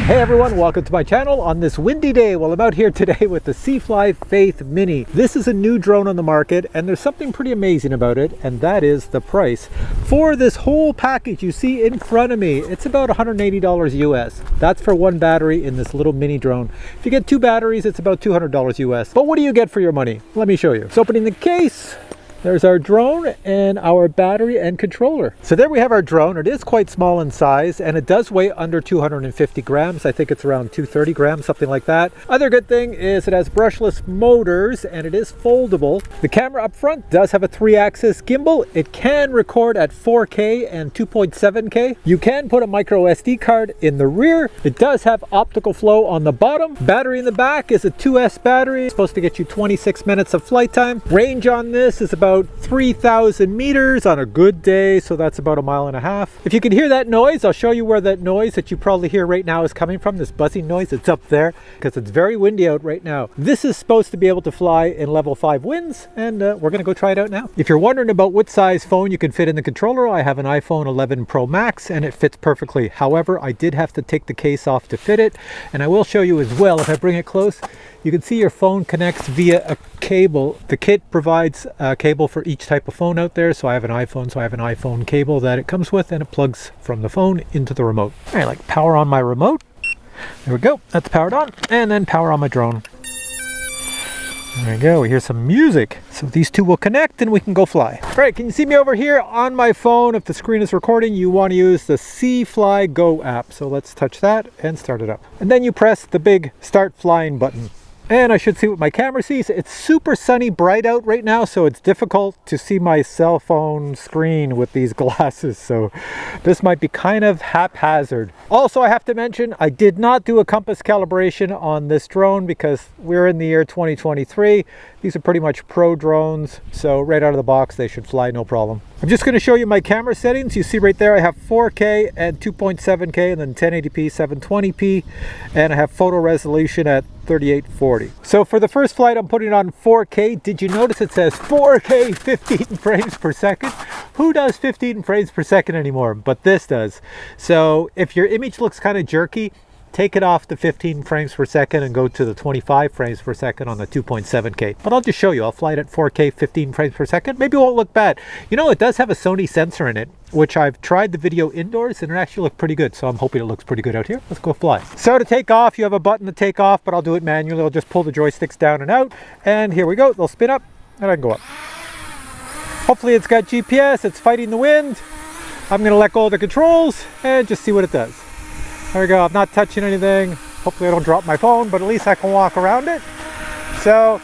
Hey everyone, welcome to my channel on this windy day. Well, I'm out here today with the CFLY Faith Mini. This is a new drone on the market and there's something pretty amazing about it, and that is the price. For this whole package you see in front of me, it's about $180 US. That's for one battery in this little mini drone. If you get two batteries, it's about $200 US. But what do you get for your money? Let me show you. So opening the case, there's our drone and our battery and controller. So there we have our drone. It is quite small in size and it does weigh under 250 grams. I think it's around 230 grams, something like that. Other good thing is it has brushless motors and it is foldable. The camera up front does have a 3-axis gimbal. It can record at 4K and 2.7K. You can put a micro SD card in the rear. It does have optical flow on the bottom. Battery in the back is a 2S battery. It's supposed to get you 26 minutes of flight time. Range on this is about 3,000 meters on a good day, so that's about 1.5 miles. If you can hear that noise, I'll show you where that noise that you probably hear right now is coming from. This buzzing noise, it's up there because it's very windy out right now. This is supposed to be able to fly in level 5 winds, and we're gonna go try it out now. If you're wondering about what size phone you can fit in the controller, I have an iPhone 11 Pro Max and it fits perfectly. However, I did have to take the case off to fit it, and I will show you as well. If I bring it close, you can see your phone connects via a cable. The kit provides a cable for each type of phone out there. So I have an iPhone, so I have an iPhone cable that it comes with, and it plugs from the phone into the remote. I like power on my remote. There we go, that's powered on, and then power on my drone. There we go, we hear some music. So these two will connect and we can go fly. All right, can you see me over here on my phone? If the screen is recording, you want to use the CFLY Go app. So let's touch that and start it up. And then you press the big start flying button. And I should see what my camera sees. It's super sunny bright out right now, so it's difficult to see my cell phone screen with these glasses. So this might be kind of haphazard. Also, I have to mention, I did not do a compass calibration on this drone because we're in the year 2023. These are pretty much pro drones, so right out of the box, they should fly no problem. I'm just going to show you my camera settings. You see right there, I have 4K and 2.7K and then 1080p, 720p, and I have photo resolution at 3840. So for the first flight, I'm putting it on 4K. Did you notice it says 4K 15 frames per second? Who does 15 frames per second anymore? But this does. So if your image looks kind of jerky, take it off the 15 frames per second and go to the 25 frames per second on the 2.7K. But I'll just show you. I'll fly it at 4K 15 frames per second. Maybe it won't look bad. You know, it does have a Sony sensor in it, which I've tried the video indoors and it actually looked pretty good. So I'm hoping it looks pretty good out here. Let's go fly. So to take off, you have a button to take off, but I'll do it manually. I'll just pull the joysticks down and out. And here we go. They'll spin up and I can go up. Hopefully it's got GPS. It's fighting the wind. I'm going to let go of the controls and just see what it does. There we go, I'm not touching anything. Hopefully I don't drop my phone, but at least I can walk around it. So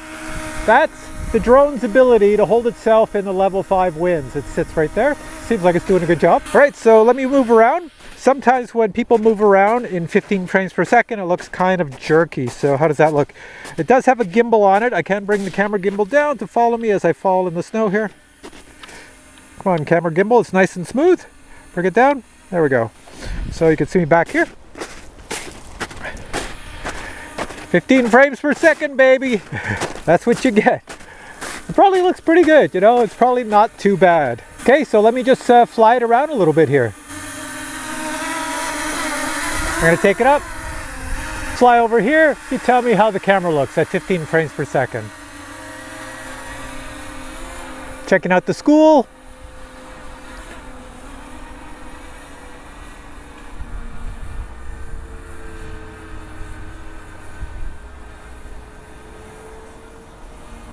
that's the drone's ability to hold itself in the level 5 winds. It sits right there. Seems like it's doing a good job. All right, so let me move around. Sometimes when people move around in 15 frames per second, it looks kind of jerky. So how does that look? It does have a gimbal on it. I can bring the camera gimbal down to follow me as I fall in the snow here. Come on, camera gimbal, it's nice and smooth. Bring it down. There we go. So you can see me back here. 15 frames per second, baby. That's what you get. It probably looks pretty good, you know, it's probably not too bad. Okay, so let me just fly it around a little bit here. We're gonna take it up, fly over here. You tell me how the camera looks at 15 frames per second. Checking out the school.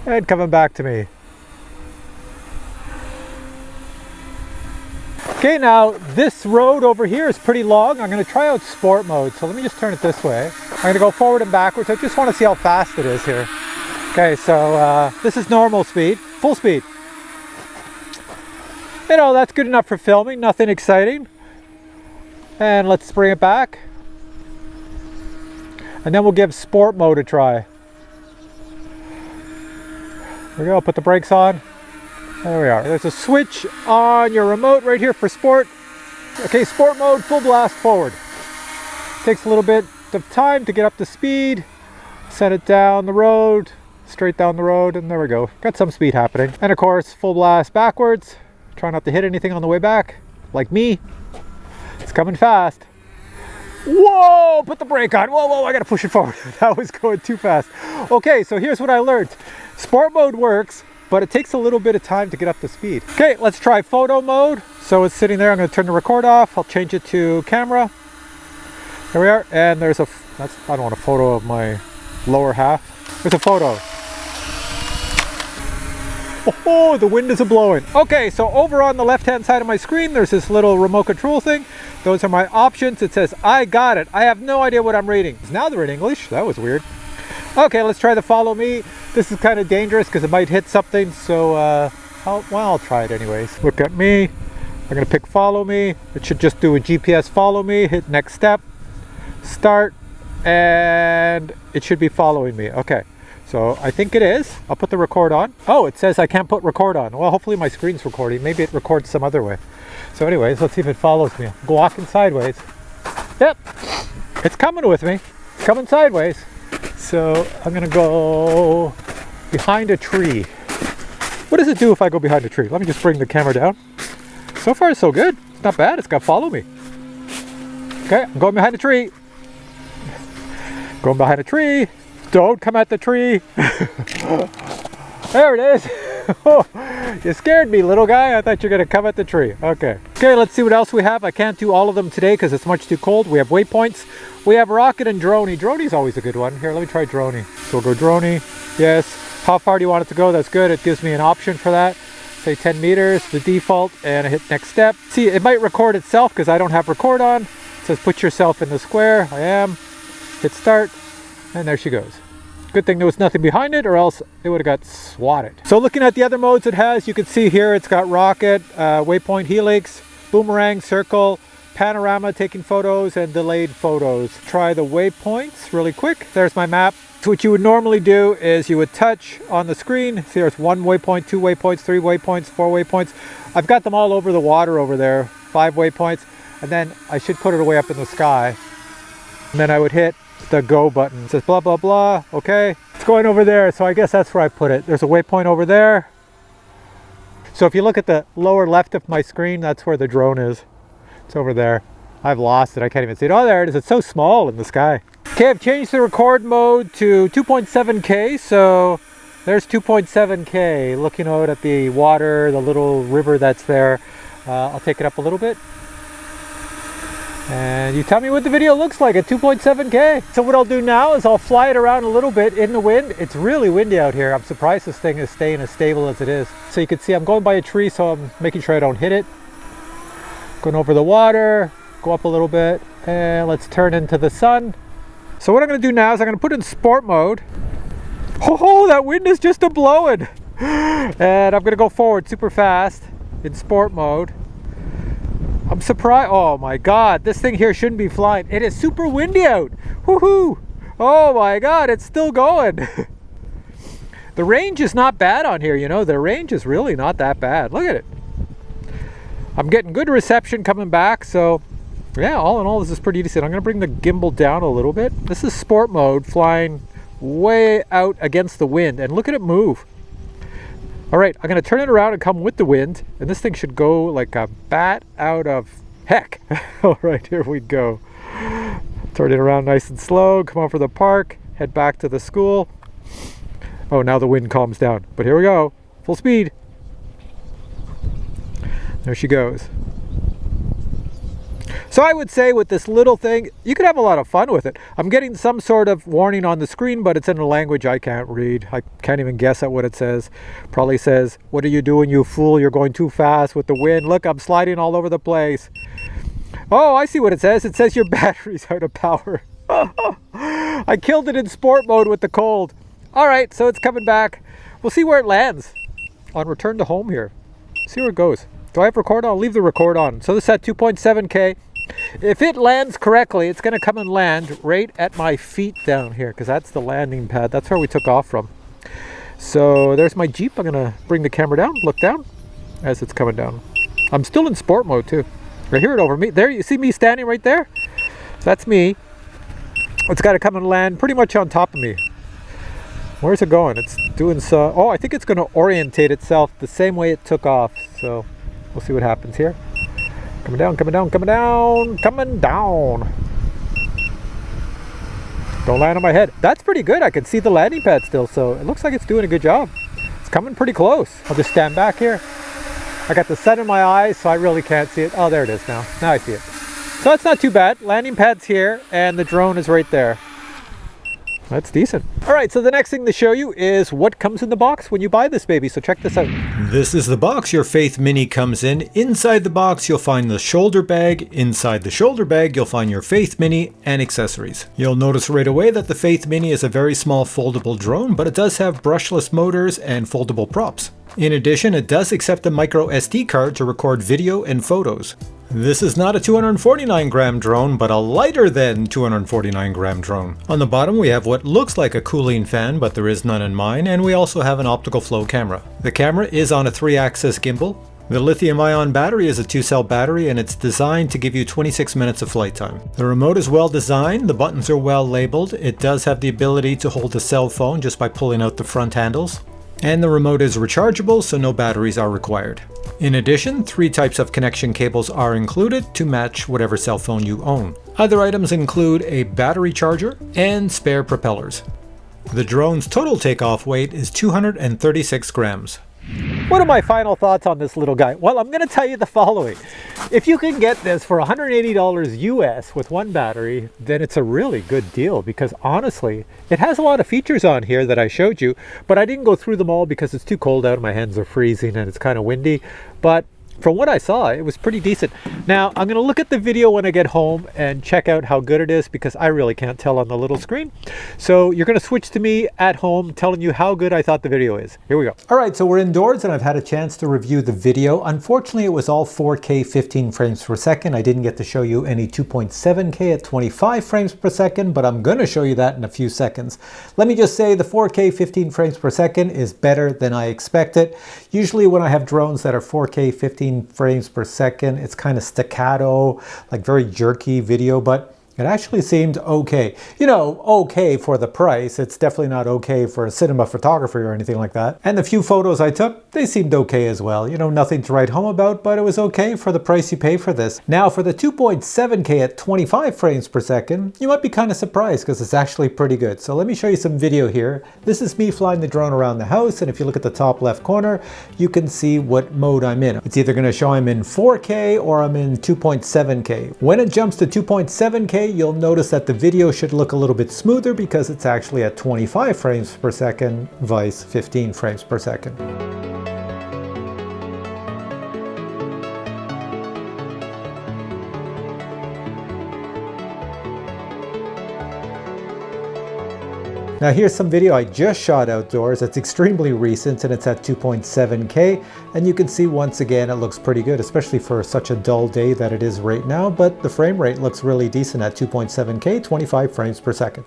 And coming back to me. Okay, now this road over here is pretty long. I'm going to try out sport mode. So let me just turn it this way. I'm going to go forward and backwards. I just want to see how fast it is here. Okay, so this is normal speed, full speed. You know, that's good enough for filming, nothing exciting. And let's bring it back. And then we'll give sport mode a try. There we go, put the brakes on. There we are. There's a switch on your remote right here for sport. Okay, sport mode, full blast forward. Takes a little bit of time to get up to speed. Set it down the road, straight down the road, and there we go. Got some speed happening. And of course, full blast backwards. Try not to hit anything on the way back, like me. It's coming fast. Whoa, put the brake on. Whoa, whoa, I gotta push it forward. That was going too fast. Okay, so here's what I learned. Sport mode works, but it takes a little bit of time to get up to speed. Okay, let's try photo mode. So it's sitting there. I'm gonna turn the record off. I'll change it to camera. There we are. And there's I don't want a photo of my lower half. There's a photo. Oh, the wind is a-blowing. Okay, so over on the left-hand side of my screen, there's this little remote control thing. Those are my options. It says, I got it. I have no idea what I'm reading. Now they're in English. That was weird. Okay, let's try the follow me. This is kind of dangerous because it might hit something. So, I'll try it anyways. Look at me. I'm going to pick follow me. It should just do a GPS follow me. Hit next step. Start. And it should be following me. Okay. So I think it is. I'll put the record on. Oh, it says I can't put record on. Well, hopefully my screen's recording. Maybe it records some other way. So anyways, let's see if it follows me. I'm walking sideways. Yep, it's coming with me. It's coming sideways. So I'm gonna go behind a tree. What does it do if I go behind a tree? Let me just bring the camera down. So far, so good. It's not bad. It's got follow me. Okay, I'm going behind a tree. Going behind a tree. Don't come at the tree. There it is. Oh, you scared me, little guy. I thought you were going to come at the tree. Okay. Okay, let's see what else we have. I can't do all of them today because it's much too cold. We have waypoints. We have rocket and droney. Droney's always a good one. Here, let me try droney. So we'll go droney. Yes. How far do you want it to go? That's good. It gives me an option for that. Say 10 meters, the default, and I hit next step. See, it might record itself because I don't have record on. It says put yourself in the square. I am. Hit start. And there she goes. Good thing there was nothing behind it or else it would have got swatted. So looking at the other modes it has, you can see here it's got rocket, waypoint, helix, boomerang, circle, panorama, taking photos, and delayed photos. Try the waypoints really quick. There's my map. So what you would normally do is you would touch on the screen. See, there's 1 waypoint, 2 waypoints, 3 waypoints, 4 waypoints. I've got them all over the water over there, 5 waypoints. And then I should put it away up in the sky. And then I would hit the go button. It says blah blah blah. Okay, it's going over there, so I guess that's where I put it. There's a waypoint over there. So if you look at the lower left of my screen, that's where the drone is. It's over there. I've lost it. I can't even see it. Oh, there it is. It's so small in the sky. Okay, I've changed the record mode to 2.7K. So there's 2.7K. Looking out at the water, the little river that's there. I'll take it up a little bit. And you tell me what the video looks like at 2.7K. So what I'll do now is I'll fly it around a little bit in the wind. It's really windy out here. I'm surprised this thing is staying as stable as it is. So you can see I'm going by a tree, so I'm making sure I don't hit it. Going over the water, go up a little bit, and let's turn into the sun. So what I'm gonna do now is I'm gonna put it in sport mode. Oh, that wind is just a-blowing. And I'm gonna go forward super fast in sport mode. I'm surprised. Oh my God, this thing here shouldn't be flying. It is super windy out. Woohoo! Oh my God, it's still going. The range is not bad on here, you know. The range is really not that bad. Look at it. I'm getting good reception coming back. So yeah, all in all, this is pretty decent. I'm gonna bring the gimbal down a little bit. This is sport mode, flying way out against the wind. And look at it move. All right, I'm gonna turn it around and come with the wind, and this thing should go like a bat out of heck. All right, here we go. Turn it around nice and slow, come over the park, head back to the school. Oh, now the wind calms down, but here we go, full speed. There she goes. So I would say with this little thing, you could have a lot of fun with it. I'm getting some sort of warning on the screen, but it's in a language I can't read. I can't even guess at what it says. Probably says, what are you doing, you fool? You're going too fast with the wind. Look, I'm sliding all over the place. Oh, I see what it says. It says your battery's out of power. I killed it in sport mode with the cold. All right, so it's coming back. We'll see where it lands on return to home here. See where it goes. Do I have record on? I'll leave the record on. So this is at 2.7K. If it lands correctly, it's going to come and land right at my feet down here because that's the landing pad. That's where we took off from. So there's my Jeep. I'm going to bring the camera down, look down as it's coming down. I'm still in sport mode too. I hear it over me. There, you see me standing right there? That's me. It's got to come and land pretty much on top of me. Where's it going? It's doing so. Oh, I think it's going to orientate itself the same way it took off. So we'll see what happens here. Coming down, coming down, coming down, coming down. Don't land on my head. That's pretty good. I can see the landing pad still, so it looks like it's doing a good job. It's coming pretty close. I'll just stand back here. I got the sun in my eyes, so I really can't see it. Oh, there it is now. Now I see it. So it's not too bad. Landing pad's here, and the drone is right there. That's decent. All right, so the next thing to show you is what comes in the box when you buy this baby. So check this out. This is the box your Faith Mini comes in. Inside the box, you'll find the shoulder bag. Inside the shoulder bag, you'll find your Faith Mini and accessories. You'll notice right away that the Faith Mini is a very small foldable drone, but it does have brushless motors and foldable props. In addition, it does accept a micro SD card to record video and photos. This is not a 249 gram drone, but a lighter than 249 gram drone. On the bottom we have what looks like a cooling fan, but there is none in mine, and we also have an optical flow camera. The camera is on a 3-axis gimbal. The lithium-ion battery is a 2-cell battery, and it's designed to give you 26 minutes of flight time. The remote is well designed, the buttons are well labeled. It does have the ability to hold a cell phone just by pulling out the front handles. And the remote is rechargeable, so no batteries are required. In addition, 3 types of connection cables are included to match whatever cell phone you own. Other items include a battery charger and spare propellers. The drone's total takeoff weight is 236 grams. What are my final thoughts on this little guy? Well, I'm going to tell you the following. If you can get this for $180 US with one battery, then it's a really good deal, because honestly, it has a lot of features on here that I showed you, but I didn't go through them all because it's too cold out, my hands are freezing and it's kind of windy. But from what I saw, it was pretty decent. Now, I'm going to look at the video when I get home and check out how good it is, because I really can't tell on the little screen. So you're going to switch to me at home telling you how good I thought the video is. Here we go. All right, so we're indoors and I've had a chance to review the video. Unfortunately, it was all 4K 15 frames per second. I didn't get to show you any 2.7K at 25 frames per second, but I'm going to show you that in a few seconds. Let me just say the 4K 15 frames per second is better than I expected. Usually when I have drones that are 4K 15 frames per second, it's kind of staccato, like very jerky video, but it actually seemed okay. You know, okay for the price. It's definitely not okay for cinema photography or anything like that. And the few photos I took, they seemed okay as well. You know, nothing to write home about, but it was okay for the price you pay for this. Now for the 2.7K at 25 frames per second, you might be kind of surprised because it's actually pretty good. So let me show you some video here. This is me flying the drone around the house, and if you look at the top left corner, you can see what mode I'm in. It's either going to show I'm in 4K or I'm in 2.7K. When it jumps to 2.7K, you'll notice that the video should look a little bit smoother because it's actually at 25 frames per second, vice 15 frames per second. Now here's some video I just shot outdoors. It's extremely recent and it's at 2.7K, and you can see once again it looks pretty good, especially for such a dull day that it is right now, but the frame rate looks really decent at 2.7K, 25 frames per second.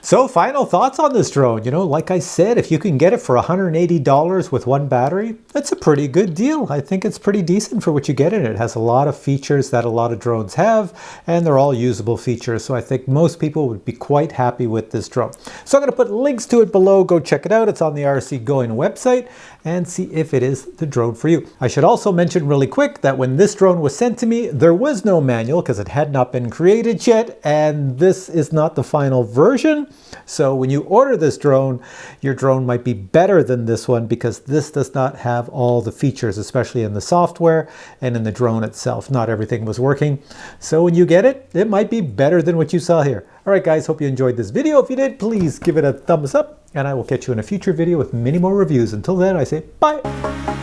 So final thoughts on this drone. You know, like I said, if you can get it for $180 with one battery, that's a pretty good deal. I think it's pretty decent for what you get in it. It has a lot of features that a lot of drones have, and they're all usable features. So I think most people would be quite happy with this drone. So I'm going to put links to it below. Go check it out. It's on the RC Going website, and see if it is the drone for you. I should also mention really quick that when this drone was sent to me, there was no manual because it had not been created yet, and this is not the final version. So when you order this drone, your drone might be better than this one because this does not have all the features, especially in the software and in the drone itself. Not everything was working. So when you get it, it might be better than what you saw here. All right, guys, hope you enjoyed this video. If you did, please give it a thumbs up, and I will catch you in a future video with many more reviews. Until then, I say bye.